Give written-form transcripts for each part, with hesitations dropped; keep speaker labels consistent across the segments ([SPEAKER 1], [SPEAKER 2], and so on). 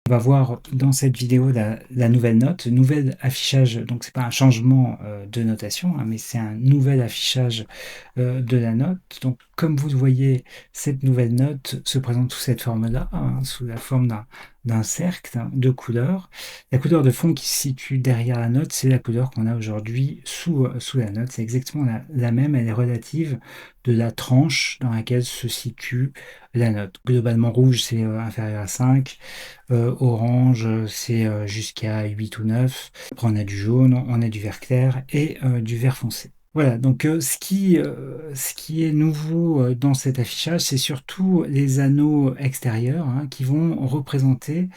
[SPEAKER 1] On va voir dans cette vidéo la nouvelle note, nouvel affichage, donc c'est pas un changement de notation, hein, mais c'est un nouvel affichage de la note. Donc comme vous le voyez, cette nouvelle note se présente sous cette forme-là, hein, sous la forme d'un cercle de couleurs. La couleur de fond qui se situe derrière la note, c'est la couleur qu'on a aujourd'hui sous la note. C'est exactement la même, elle est relative de la tranche dans laquelle se situe la note. Globalement rouge, c'est inférieur à 5. Orange, c'est jusqu'à 8 ou 9. Après, on a du jaune, on a du vert clair et du vert foncé. Voilà, donc ce qui est nouveau dans cet affichage, c'est surtout les anneaux extérieurs, hein, qui vont représenter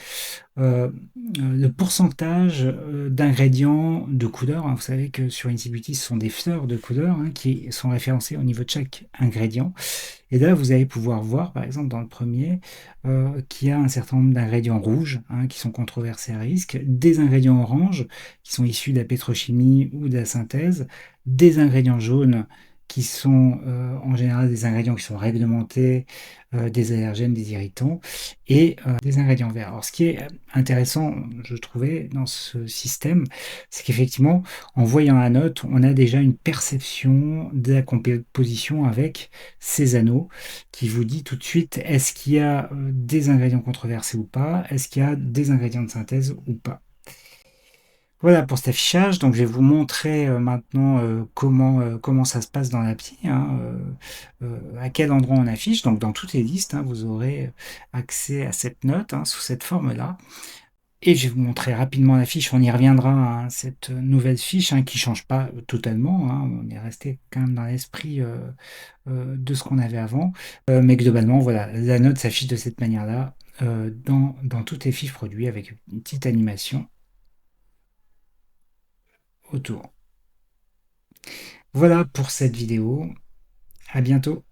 [SPEAKER 1] le pourcentage d'ingrédients de couleurs, hein. Vous savez que sur Inti Beauty, ce sont des fleurs de couleurs, hein, qui sont référencées au niveau de chaque ingrédient. Et là, vous allez pouvoir voir, par exemple, dans le premier, qu'il y a un certain nombre d'ingrédients rouges, hein, qui sont controversés à risque, des ingrédients oranges, qui sont issus de la pétrochimie ou de la synthèse, des ingrédients jaunes, qui sont en général des ingrédients qui sont réglementés, des allergènes, des irritants, et des ingrédients verts. Alors, ce qui est intéressant, je trouvais, dans ce système, c'est qu'effectivement, en voyant la note, on a déjà une perception de la composition avec ces anneaux qui vous dit tout de suite est-ce qu'il y a des ingrédients controversés ou pas, est-ce qu'il y a des ingrédients de synthèse ou pas. Voilà pour cet affichage, donc je vais vous montrer maintenant comment ça se passe dans l'appli, hein, à quel endroit on affiche. Donc dans toutes les listes, hein, vous aurez accès à cette note, hein, sous cette forme-là. Et je vais vous montrer rapidement la fiche, on y reviendra, à cette nouvelle fiche, hein, qui ne change pas totalement, hein, on est resté quand même dans l'esprit de ce qu'on avait avant. Mais globalement, voilà, la note s'affiche de cette manière-là dans toutes les fiches produits avec une petite animation autour. Voilà pour cette vidéo, à bientôt.